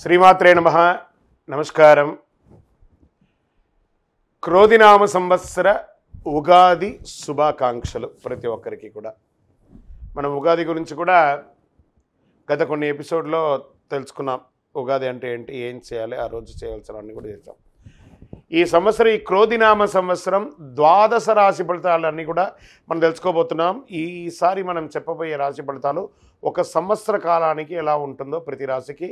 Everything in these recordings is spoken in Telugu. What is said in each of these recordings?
శ్రీమాత్రే నమః. నమస్కారం. క్రోధినామ సంవత్సర ఉగాది శుభాకాంక్షలు ప్రతి ఒక్కరికి కూడా. మనం ఉగాది గురించి కూడా గత కొన్ని ఎపిసోడ్లో తెలుసుకున్నాం. ఉగాది అంటే ఏంటి, ఏం చేయాలి, ఆ రోజు చేయవలసినవన్నీ కూడా చేసాం. ఈ సంవత్సరం, ఈ క్రోధినామ సంవత్సరం ద్వాదశ రాశి ఫలితాలన్నీ కూడా మనం తెలుసుకోబోతున్నాం. ఈసారి మనం చెప్పబోయే రాశి ఫలితాలు ఒక సంవత్సర కాలానికి ఎలా ఉంటుందో ప్రతి రాశికి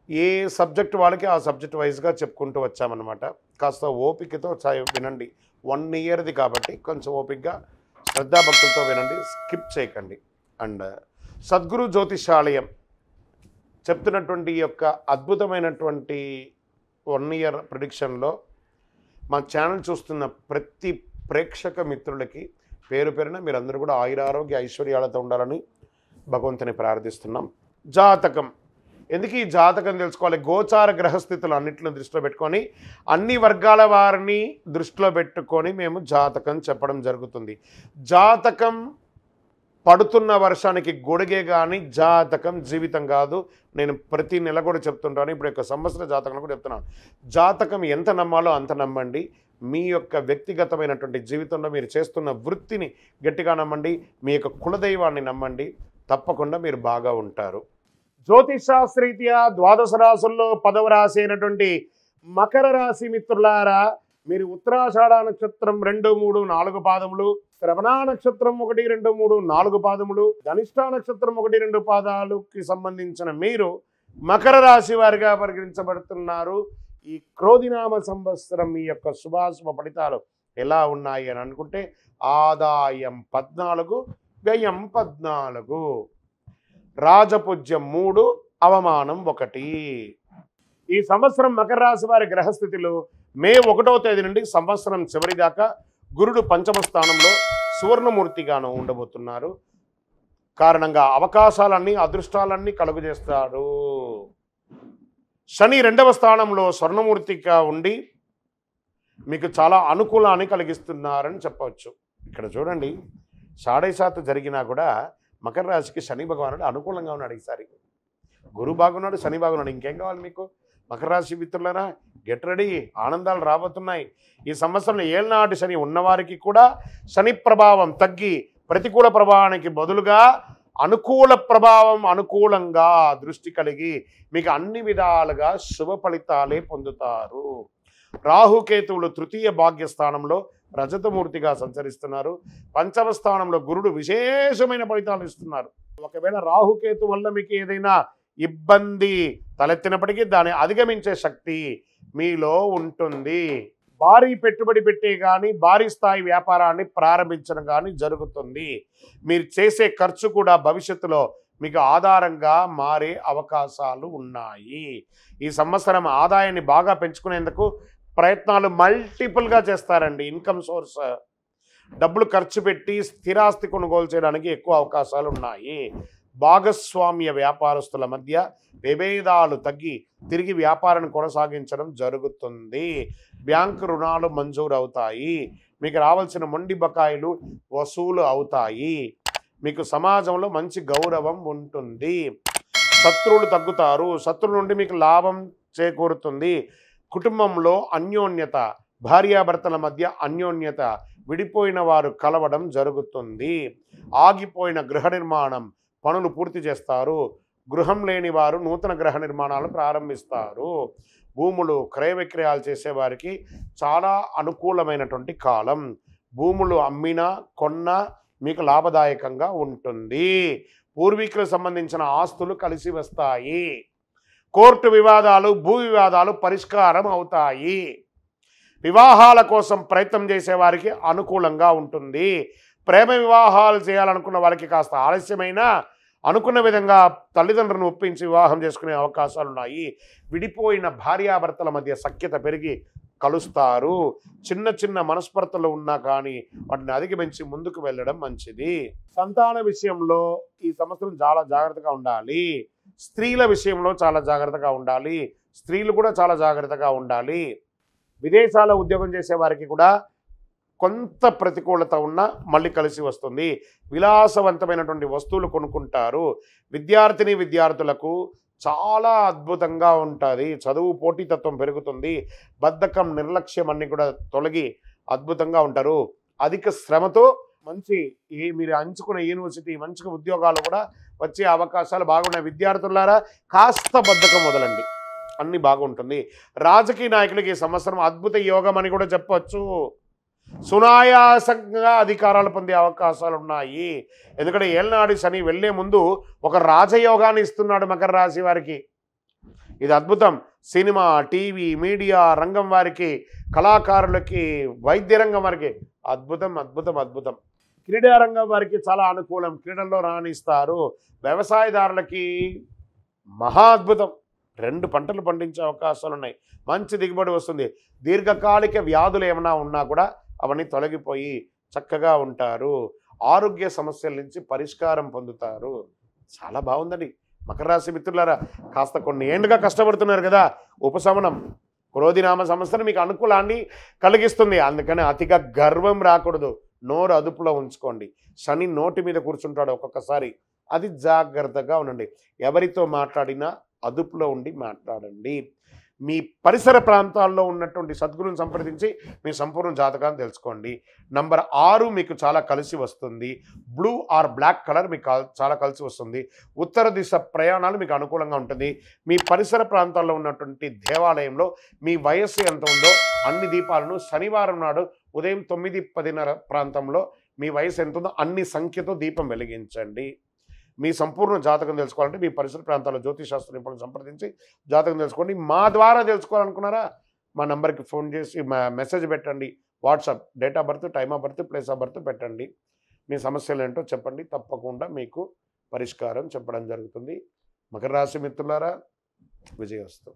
ఏ సబ్జెక్ట్ వాళ్ళకి ఆ సబ్జెక్ట్ వైజ్గా చెప్పుకుంటూ వచ్చామన్నమాట. కాస్త ఓపికతో వినండి. 1 ఇయర్ది కాబట్టి కొంచెం ఓపికగా శ్రద్ధాభక్తులతో వినండి, స్కిప్ చేయకండి. అండ్ సద్గురు జ్యోతిషాలయం చెప్తున్నటువంటి ఈ యొక్క అద్భుతమైనటువంటి 1 ఇయర్ ప్రిడిక్షన్లో మా ఛానల్ చూస్తున్న ప్రతి ప్రేక్షక మిత్రులకి పేరు పేరున మీరందరూ కూడా ఆయురారోగ్య ఐశ్వర్యాలతో ఉండాలని భగవంతుని ప్రార్థిస్తున్నాం. జాతకం, ఎందుకు ఈ జాతకం తెలుసుకోవాలి? గోచార గ్రహస్థితులు అన్నింటిని దృష్టిలో పెట్టుకొని అన్ని వర్గాల వారిని దృష్టిలో పెట్టుకొని మేము జాతకం చెప్పడం జరుగుతుంది. జాతకం పడుతున్న వర్షానికి గొడుగే కానీ జాతకం జీవితం కాదు. నేను ప్రతి నెల కూడా చెప్తుంటాను. ఇప్పుడు యొక్క సంవత్సర జాతకం కూడా చెప్తున్నాను. జాతకం ఎంత నమ్మాలో అంత నమ్మండి. మీ యొక్క వ్యక్తిగతమైనటువంటి జీవితంలో మీరు చేస్తున్న వృత్తిని గట్టిగా నమ్మండి. మీ యొక్క కులదైవాన్ని నమ్మండి. తప్పకుండా మీరు బాగా ఉంటారు. జ్యోతిషాస్త్రరీత్యా ద్వాదశ రాశుల్లో 10వ రాశి అయినటువంటి మకర రాశి మిత్రులారా, మీరు ఉత్తరాషాఢ నక్షత్రం 2, 3, 4 పాదములు, శ్రవణ నక్షత్రం 1, 2, 3, 4 పాదములు, ధనిష్ఠ నక్షత్రం 1, 2 పాదాలకి సంబంధించిన మీరు మకర రాశి వారిగా పరిగణించబడుతున్నారు. ఈ క్రోధినామ సంవత్సరం మీ యొక్క శుభాశుభ ఫలితాలు ఎలా ఉన్నాయి అని అనుకుంటే, ఆదాయం 14, వ్యయం 14, రాజపూజ్యం 3, అవమానం 1. ఈ సంవత్సరం మకర రాశి వారి గ్రహస్థితిలో మే 1వ తేదీ నుండి సంవత్సరం చివరి దాకా గురుడు 5వ స్థానంలో సువర్ణమూర్తిగాను ఉండబోతున్నారు. కారణంగా అవకాశాలన్నీ అదృష్టాలన్నీ కలుగజేస్తాడు. శని 2వ స్థానంలో స్వర్ణమూర్తిగా ఉండి మీకు చాలా అనుకూలాన్ని కలిగిస్తున్నారని చెప్పవచ్చు. ఇక్కడ చూడండి, 7.5 జరిగినా కూడా మకర రాశికి శని భగవానుడు అనుకూలంగా ఉన్నాడు. ఈసారి గురు బాగున్నాడు, శని బాగున్నాడు. ఇంకేం కావాలి మీకు? మకర రాశి మిత్రులరా, గెట్ రెడీ. ఆనందాలు రాబోతున్నాయి. ఈ సంవత్సరంలో ఏళ్ళనాటి శని ఉన్నవారికి కూడా శని ప్రభావం తగ్గి ప్రతికూల ప్రభావానికి బదులుగా అనుకూల ప్రభావం అనుకూలంగా దృష్టి కలిగి మీకు అన్ని విధాలుగా శుభ ఫలితాలే పొందుతారు. రాహుకేతువులు తృతీయ భాగ్యస్థానంలో రజతమూర్తిగా సంచరిస్తున్నారు. 5వ స్థానంలో గురుడు విశేషమైన ఫలితాలు ఇస్తున్నారు. ఒకవేళ రాహుకేతు వల్ల మీకు ఏదైనా ఇబ్బంది తలెత్తినప్పటికీ దాన్ని అధిగమించే శక్తి మీలో ఉంటుంది. భారీ పెట్టుబడి పెట్టే కానీ భారీ స్థాయి వ్యాపారాన్ని ప్రారంభించడం కానీ జరుగుతుంది. మీరు చేసే ఖర్చు కూడా భవిష్యత్తులో మీకు ఆధారంగా మారే అవకాశాలు ఉన్నాయి. ఈ సంవత్సరం ఆదాయాన్ని బాగా పెంచుకునేందుకు ప్రయత్నాలు మల్టిపుల్గా చేస్తారండి. ఇన్కమ్ సోర్స్, డబ్బులు ఖర్చు పెట్టి స్థిరాస్తి కొనుగోలు చేయడానికి ఎక్కువ అవకాశాలు ఉన్నాయి. భాగస్వామ్య వ్యాపారస్తుల మధ్య విభేదాలు తగ్గి తిరిగి వ్యాపారాన్ని కొనసాగించడం జరుగుతుంది. బ్యాంకు రుణాలు మంజూరు అవుతాయి. మీకు రావాల్సిన మొండి బకాయిలు వసూలు అవుతాయి. మీకు సమాజంలో మంచి గౌరవం ఉంటుంది. శత్రువులు తగ్గుతారు. శత్రువుల నుండి మీకు లాభం చేకూరుతుంది. కుటుంబంలో అన్యోన్యత, భార్యాభర్తల మధ్య అన్యోన్యత, విడిపోయిన వారు కలవడం జరుగుతుంది. ఆగిపోయిన గృహ నిర్మాణం పనులు పూర్తి చేస్తారు. గృహం లేని వారు నూతన గృహ నిర్మాణాలు ప్రారంభిస్తారు. భూములు క్రయ విక్రయాలు చేసేవారికి చాలా అనుకూలమైనటువంటి కాలం. భూములు అమ్మినా కొన్నా మీకు లాభదాయకంగా ఉంటుంది. పూర్వీకులకు సంబంధించిన ఆస్తులు కలిసి వస్తాయి. కోర్టు వివాదాలు, భూ వివాదాలు పరిష్కారం అవుతాయి. వివాహాల కోసం ప్రయత్నం చేసేవారికి అనుకూలంగా ఉంటుంది. ప్రేమ వివాహాలు చేయాలనుకున్న వారికి కాస్త ఆలస్యమైన అనుకున్న విధంగా తల్లిదండ్రులను ఒప్పించి వివాహం చేసుకునే అవకాశాలు ఉన్నాయి. విడిపోయిన భార్యాభర్తల మధ్య సఖ్యత పెరిగి కలుస్తారు. చిన్న చిన్న మనస్పర్ధలు ఉన్నా కానీ వాటిని అధిగమించి ముందుకు వెళ్ళడం మంచిది. సంతాన విషయంలో ఈ సంవత్సరం చాలా జాగ్రత్తగా ఉండాలి. స్త్రీల విషయంలో చాలా జాగ్రత్తగా ఉండాలి. స్త్రీలు కూడా చాలా జాగ్రత్తగా ఉండాలి. విదేశాల ఉద్యోగం చేసే వారికి కూడా కొంత ప్రతికూలత ఉన్నా మళ్ళీ కలిసి వస్తుంది. విలాసవంతమైనటువంటి వస్తువులు కొనుక్కుంటారు. విద్యార్థిని విద్యార్థులకు చాలా అద్భుతంగా ఉంటుంది. చదువు పోటీతత్వం పెరుగుతుంది. బద్ధకం, నిర్లక్ష్యం అన్నీ కూడా తొలగి అద్భుతంగా ఉంటారు. అధిక శ్రమతో మంచి మీరు ఎంచుకున్న యూనివర్సిటీ మంచిగా ఉద్యోగాలు కూడా వచ్చే అవకాశాలు బాగున్నాయి. విద్యార్థులారా కాస్త బద్ధకం వదలండి, అన్నీ బాగుంటుంది. రాజకీయ నాయకులకి ఈ సంవత్సరం అద్భుత యోగం అని కూడా చెప్పవచ్చు. సునాయాసంగా అధికారాలు పొందే అవకాశాలు ఉన్నాయి. ఎందుకంటే ఏళ్ళనాడు శని వెళ్లే ముందు ఒక రాజయోగాన్ని ఇస్తున్నాడు మకర రాశి వారికి. ఇది అద్భుతం. సినిమా, టీవీ, మీడియా రంగం వారికి, కళాకారులకి, వైద్య రంగం వారికి అద్భుతం అద్భుతం అద్భుతం. క్రీడా రంగం వారికి చాలా అనుకూలం, క్రీడల్లో రాణిస్తారు. వ్యవసాయదారులకి మహా అద్భుతం. 2 పంటలు పండించే అవకాశాలు ఉన్నాయి. మంచి దిగుబడి వస్తుంది. దీర్ఘకాలిక వ్యాధులు ఏమైనా ఉన్నా కూడా అవన్నీ తొలగిపోయి చక్కగా ఉంటారు. ఆరోగ్య సమస్యల నుంచి పరిష్కారం పొందుతారు. చాలా బాగుందండి. మకర రాశి మిత్రులారా, కాస్త కొన్ని ఏళ్ళుగా కష్టపడుతున్నారు కదా, ఉపశమనం. క్రోధినామ సంవత్సరం మీకు అనుకూలాన్ని కలిగిస్తుంది. అందుకని అతిగా గర్వం రాకూడదు. నోరు అదుపులో ఉంచుకోండి. శని నోటి మీద కూర్చుంటాడు ఒక్కొక్కసారి, అది జాగ్రత్తగా ఉండండి. ఎవరితో మాట్లాడినా అదుపులో ఉండి మాట్లాడండి. మీ పరిసర ప్రాంతాల్లో ఉన్నటువంటి సద్గురుని సంప్రదించి మీ సంపూర్ణ జాతకాన్ని తెలుసుకోండి. నంబర్ 6 మీకు చాలా కలిసి వస్తుంది. బ్లూ ఆర్ బ్లాక్ కలర్ మీకు చాలా కలిసి వస్తుంది. ఉత్తర దిశ ప్రయాణాలు మీకు అనుకూలంగా ఉంటుంది. మీ పరిసర ప్రాంతాల్లో ఉన్నటువంటి దేవాలయంలో మీ వయస్సు ఎంత ఉందో అన్ని దీపాలను శనివారం నాడు ఉదయం 9:10 ప్రాంతంలో మీ వయసు ఎంత ఉందో అన్ని సంఖ్యతో దీపం వెలిగించండి. మీ సంపూర్ణ జాతకం తెలుసుకోవాలంటే మీ పరిసర ప్రాంతాల్లో జ్యోతిశాస్త్ర నిపుణులను సంప్రదించి జాతకం తెలుసుకోండి. మా ద్వారా తెలుసుకోవాలనుకున్నారా, మా నంబర్కి ఫోన్ చేసి మెసేజ్ పెట్టండి. WhatsApp date of birth, time of birth, place of birth పెట్టండి. మీ సమస్యలు ఏంటో చెప్పండి. తప్పకుండా మీకు పరిష్కారం చెప్పడం జరుగుతుంది. మకర రాశి మిత్రులారా, విజయోస్తు.